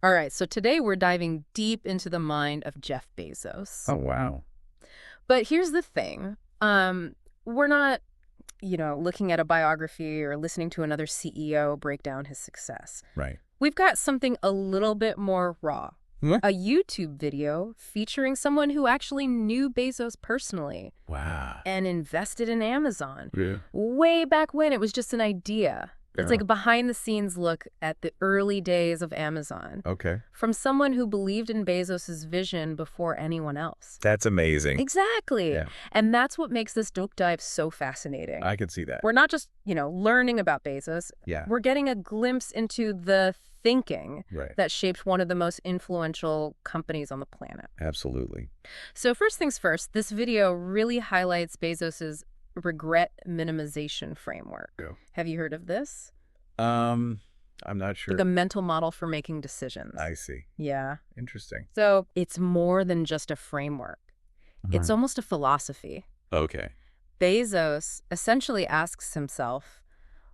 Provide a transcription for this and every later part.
All right, so today we're diving deep into the mind of Jeff Bezos. Oh, wow. But here's the thing. We're not, looking at a biography or listening to another CEO break down his success. Right. We've got something a little bit more raw. What? A YouTube video featuring someone who actually knew Bezos personally Wow. and invested in Amazon. Yeah. Way back when it was just an idea. It's Yeah. like a behind-the-scenes look at the early days of Amazon. Okay. From someone who believed in Bezos' vision before anyone else. That's amazing. Exactly. Yeah. And that's what makes this deep dive so fascinating. I can see that. We're not just, learning about Bezos. Yeah. We're getting a glimpse into the thinking Right. that shaped one of the most influential companies on the planet. Absolutely. So first things first, this video really highlights Bezos' regret minimization framework. Yeah. Have you heard of this? I'm not sure. Like a mental model for making decisions. I see. Yeah. Interesting. So it's more than just a framework. It's almost a philosophy. Okay. Bezos essentially asks himself,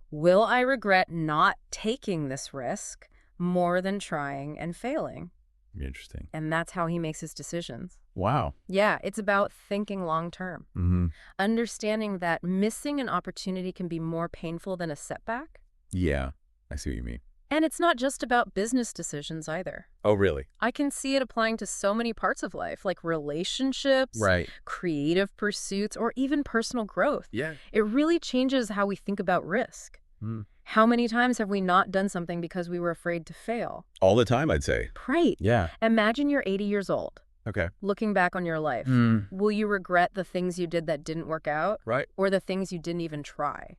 will I regret not taking this risk more than trying and failing? Interesting. And that's how he makes his decisions. Wow. Yeah, it's about thinking long term. Mm-hmm. Understanding that missing an opportunity can be more painful than a setback. Yeah. I see what you mean. And it's not just about business decisions either. Oh, really? I can see it applying to so many parts of life, like relationships, Right. creative pursuits, or even personal growth. Yeah. It really changes how we think about risk. Mm. How many times have we not done something because we were afraid to fail? All the time, I'd say. Right. Yeah. Imagine you're 80 years old, Okay. looking back on your life. Will you regret the things you did that didn't work out, Right. or the things you didn't even try?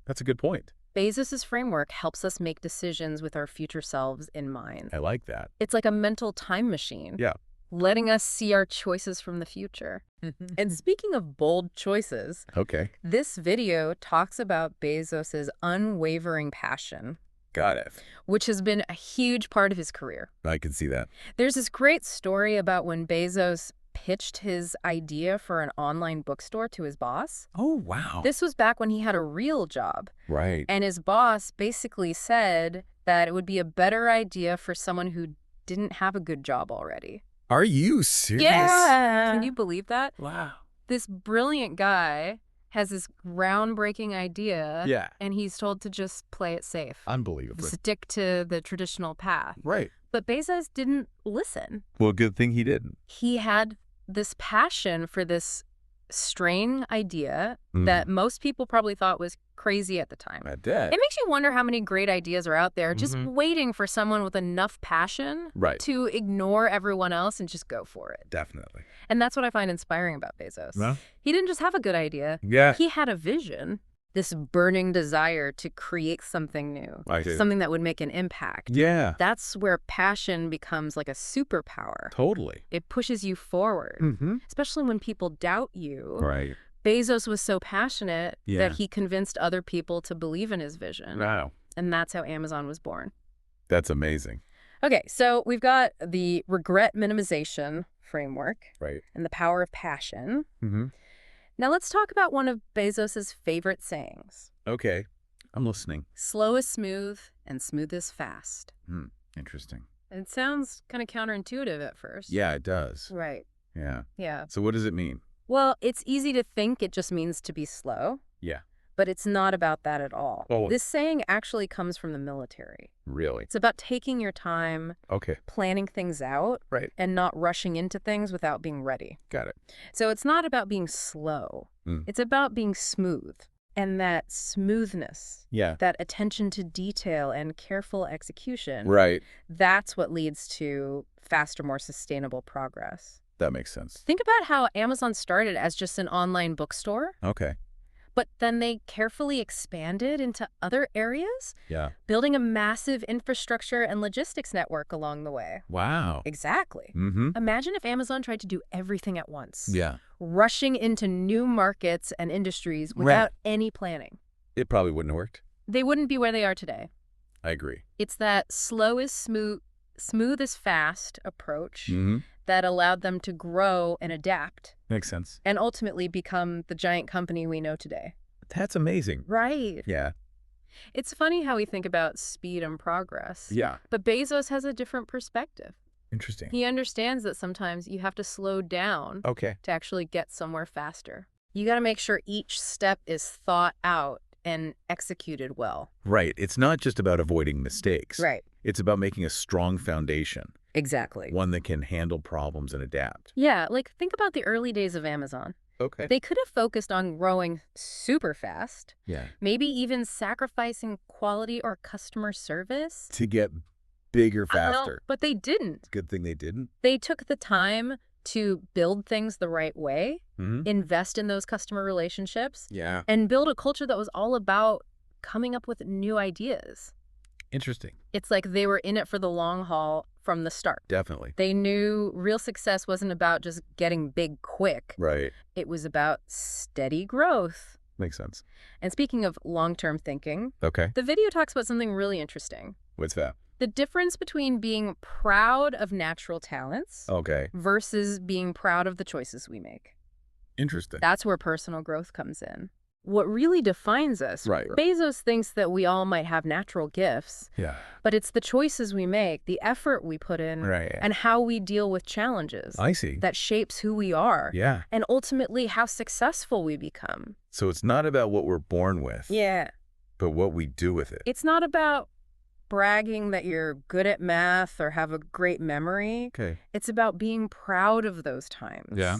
That's a good point. Bezos' framework helps us make decisions with our future selves in mind. I like that. It's like a mental time machine. Yeah. Letting us see our choices from the future. And speaking of bold choices, Okay. this video talks about Bezos' unwavering passion, Got it. which has been a huge part of his career. I can see that. There's this great story about when Bezos pitched his idea for an online bookstore to his boss. Oh, wow. This was back when he had a real job. Right. And his boss basically said that it would be a better idea for someone who didn't have a good job already. Are you serious? Can you believe that? Wow. This brilliant guy has this groundbreaking idea, Yeah. and he's told to just play it safe. Unbelievable. Stick to the traditional path. Right. But Bezos didn't listen. Well, good thing he didn't. He had this passion for this straying idea that most people probably thought was crazy at the time. I did. It makes you wonder how many great ideas are out there just waiting for someone with enough passion Right. to ignore everyone else and just go for it. Definitely. And that's what I find inspiring about Bezos. Well. He didn't just have a good idea. Yeah. He had a vision, this burning desire to create something new, I see. something that would make an impact. Yeah. That's where passion becomes like a superpower. Totally. It pushes you forward, Mm-hmm. especially when people doubt you. Right. Bezos was so passionate Yeah. that he convinced other people to believe in his vision. Wow. And that's how Amazon was born. That's amazing. Okay, so we've got the regret minimization framework Right. and the power of passion. Mm-hmm. Now let's talk about one of Bezos' favorite sayings. Okay. I'm listening. Slow is smooth and smooth is fast. Interesting. It sounds kind of counterintuitive at first. Yeah, it does. Right. Yeah. Yeah. So what does it mean? Well, it's easy to think it just means to be slow. Yeah. But it's not about that at all. Oh. This saying actually comes from the military. Really? It's about taking your time, Okay. planning things out, Right. and not rushing into things without being ready. Got it. So it's not about being slow. It's about being smooth. And that smoothness, Yeah. that attention to detail and careful execution, Right. that's what leads to faster, more sustainable progress. That makes sense. Think about how Amazon started as just an online bookstore, Okay. but then they carefully expanded into other areas, Yeah. building a massive infrastructure and logistics network along the way. Wow. Exactly. Mm-hmm. Imagine if Amazon tried to do everything at once, Yeah. rushing into new markets and industries without any planning. It probably wouldn't have worked. They wouldn't be where they are today. I agree. It's that slow is smooth, smooth is fast approach Mm-hmm. that allowed them to grow and adapt Makes sense. and ultimately become the giant company we know today. That's amazing. Right. Yeah. It's funny how we think about speed and progress. Yeah. But Bezos has a different perspective. Interesting. He understands that sometimes you have to slow down Okay. to actually get somewhere faster. You got to make sure each step is thought out and executed well. Right. It's not just about avoiding mistakes. Right. It's about making a strong foundation, Exactly. one that can handle problems and adapt. Yeah, like think about the early days of Amazon. Okay. They could have focused on growing super fast, Yeah. maybe even sacrificing quality or customer service. To get bigger Well, faster. but they didn't. Good thing they didn't. They took the time to build things the right way, Mm-hmm. invest in those customer relationships, Yeah. and build a culture that was all about coming up with new ideas. Interesting. It's like they were in it for the long haul from the start. Definitely. They knew real success wasn't about just getting big quick. Right. It was about steady growth. Makes sense. And speaking of long-term thinking, Okay. the video talks about something really interesting. What's that? The difference between being proud of natural talents Okay. versus being proud of the choices we make. Interesting. That's where personal growth comes in. What really defines us, Right. Bezos thinks that we all might have natural gifts, Yeah. but it's the choices we make, the effort we put in, Right. and how we deal with challenges I see. that shapes who we are, Yeah. and ultimately how successful we become. So it's not about what we're born with, Yeah. but what we do with it. It's not about bragging that you're good at math or have a great memory. Okay. It's about being proud of those times. Yeah.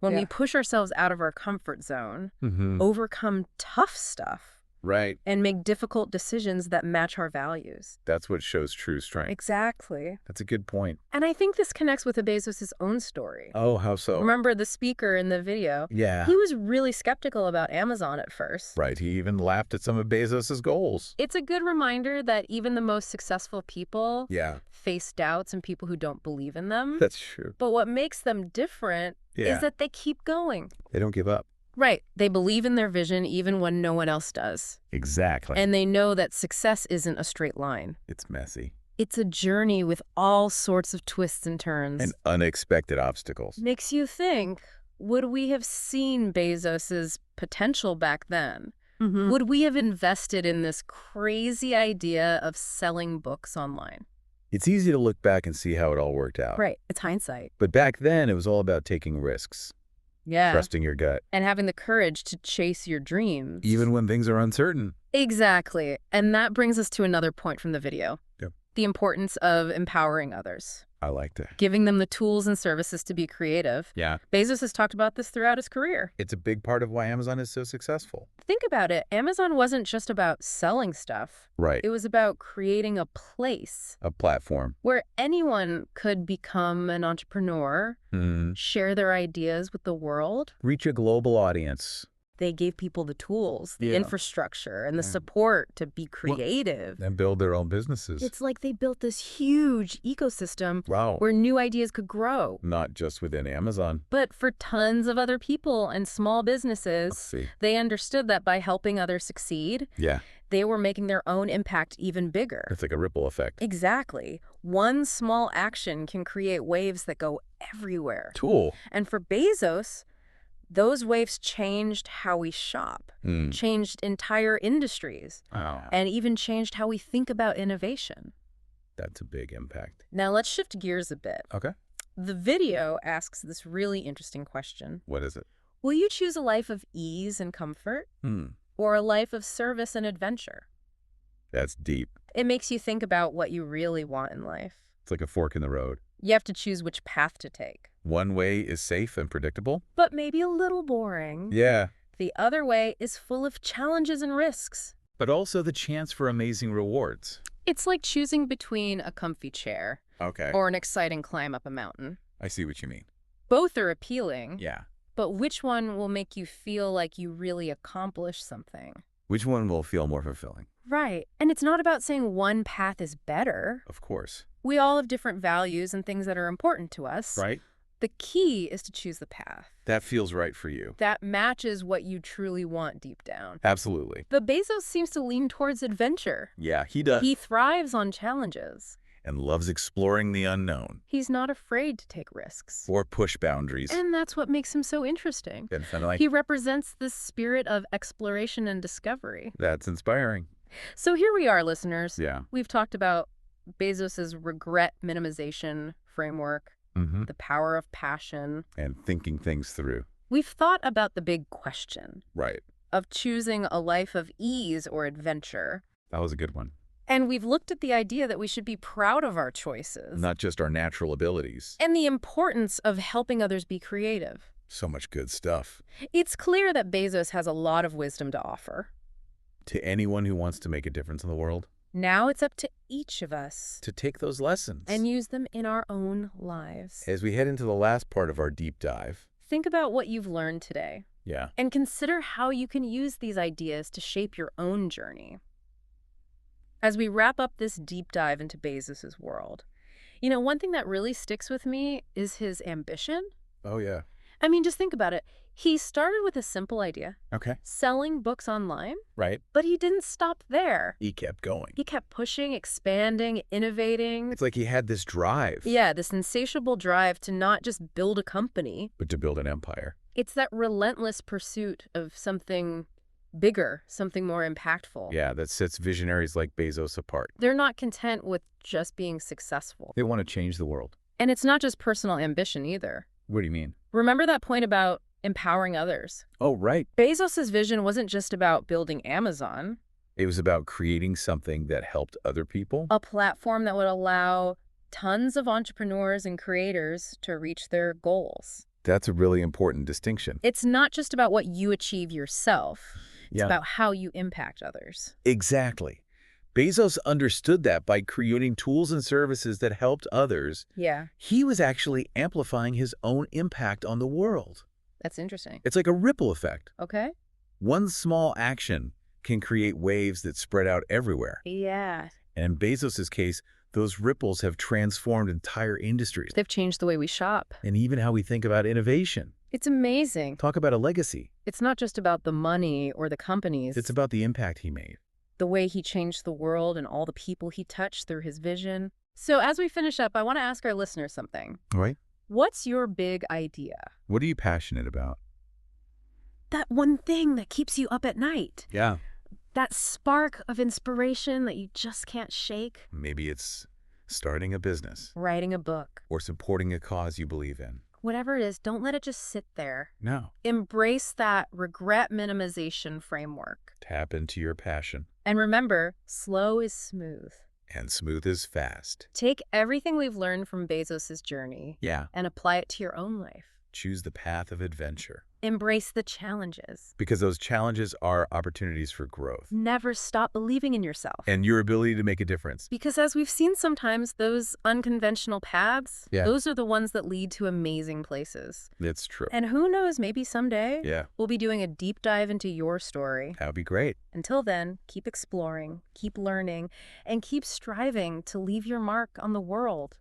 When we Yeah. push ourselves out of our comfort zone, Mm-hmm. overcome tough stuff, Right. and make difficult decisions that match our values. That's what shows true strength. Exactly. That's a good point. And I think this connects with Bezos' own story. Oh, how so? Remember the speaker in the video? Yeah. He was really skeptical about Amazon at first. Right. He even laughed at some of Bezos's goals. It's a good reminder that even the most successful people Yeah. face doubts and people who don't believe in them. That's true. But what makes them different Yeah. is that they keep going. They don't give up. Right. They believe in their vision even when no one else does. Exactly. And they know that success isn't a straight line. It's messy. It's a journey with all sorts of twists and turns. And unexpected obstacles. Makes you think, would we have seen Bezos's potential back then? Would we have invested in this crazy idea of selling books online? It's easy to look back and see how it all worked out. Right. It's hindsight. But back then, it was all about taking risks, Yeah. trusting your gut, And having the courage to chase your dreams. even when things are uncertain. Exactly. And that brings us to another point from the video. Yep. The importance of empowering others, I like that. giving them the tools and services to be creative. Yeah. Bezos has talked about this throughout his career. It's a big part of why Amazon is so successful. Think about it. Amazon wasn't just about selling stuff. Right. It was about creating a place A platform. where anyone could become an entrepreneur, share their ideas with the world. Reach a global audience. They gave people the tools, the Yeah. infrastructure, and the Yeah. support to be creative. And build their own businesses. It's like they built this huge ecosystem Wow. where new ideas could grow. Not just within Amazon. But for tons of other people and small Let's businesses, see. they understood that by helping others succeed, Yeah. they were making their own impact even bigger. It's like a ripple effect. Exactly. One small action can create waves that go everywhere. Tool. And for Bezos, those waves changed how we shop, changed entire industries, Oh, and even changed how we think about innovation. that's a big impact. Now let's shift gears a bit. Okay. The video asks this really interesting question. What is it? Will you choose a life of ease and comfort or a life of service and adventure? That's deep. It makes you think about what you really want in life. It's like a fork in the road. You have to choose which path to take. One way is safe and predictable. But maybe a little boring. Yeah. The other way is full of challenges and risks. But also the chance for amazing rewards. It's like choosing between a comfy chair Okay. or an exciting climb up a mountain. I see what you mean. Both are appealing, Yeah. but which one will make you feel like you really accomplished something? Which one will feel more fulfilling? Right. And it's not about saying one path is better. Of course. We all have different values and things that are important to us. Right? The key is to choose the path That feels right for you. that matches what you truly want deep down. Absolutely. But Bezos seems to lean towards adventure. Yeah, he does. He thrives on challenges. And loves exploring the unknown. He's not afraid to take risks. Or push boundaries. And that's what makes him so interesting. And like, He represents this spirit of exploration and discovery. that's inspiring. So here we are, listeners. Yeah. We've talked about Bezos's regret minimization framework, Mm-hmm. the power of passion. And thinking things through. We've thought about the big question Right. of choosing a life of ease or adventure. That was a good one. And we've looked at the idea that we should be proud of our choices. Not just our natural abilities. And the importance of helping others be creative. So much good stuff. It's clear that Bezos has a lot of wisdom to offer. To anyone who wants to make a difference in the world, Now it's up to each of us to take those lessons. and use them in our own lives. As we head into the last part of our deep dive. Think about what you've learned today Yeah. and consider how you can use these ideas to shape your own journey. As we wrap up this deep dive into Bezos's world, one thing that really sticks with me is his ambition. Oh, yeah. I mean, just think about it. He started with a simple idea, Okay. selling books online, Right. but he didn't stop there. He kept going. He kept pushing, expanding, innovating. It's like he had this drive. Yeah, this insatiable drive to not just build a company. But to build an empire. It's that relentless pursuit of something bigger, something more impactful. Yeah, that sets visionaries like Bezos apart. They're not content with just being successful. They want to change the world. And it's not just personal ambition either. What do you mean? Remember that point about empowering others? Oh, right. Bezos's vision wasn't just about building Amazon, It was about creating something that helped other people. a platform that would allow tons of entrepreneurs and creators to reach their goals. That's a really important distinction. It's not just about what you achieve yourself. It's Yeah. about how you impact others. Exactly. Bezos understood that by creating tools and services that helped others, Yeah, he was actually amplifying his own impact on the world. that's interesting. It's like a ripple effect. Okay? One small action can create waves that spread out everywhere. Yeah. And in Bezos's case, those ripples have transformed entire industries They've changed the way we shop. and even how we think about innovation. It's amazing. Talk about a legacy. It's not just about the money or the companies. It's about the impact he made. the way he changed the world and all the people he touched through his vision. So as we finish up, I want to ask our listeners something. All right. What's your big idea? What are you passionate about? That one thing that keeps you up at night. Yeah. That spark of inspiration that you just can't shake. Maybe it's starting a business Writing a book. or supporting a cause you believe in. Whatever it is, don't let it just sit there. No. Embrace that regret minimization framework. Tap into your passion. And remember, slow is smooth. And smooth is fast. Take everything we've learned from Bezos's journey Yeah. and apply it to your own life. Choose the path of adventure. Embrace the challenges. Because those challenges are opportunities for growth. Never stop believing in yourself. And your ability to make a difference. Because as we've seen sometimes, those unconventional paths, Yeah. those are the ones that lead to amazing places. It's true. And who knows, maybe someday Yeah. we'll be doing a deep dive into your story. That would be great. Until then, keep exploring, keep learning, and keep striving to leave your mark on the world.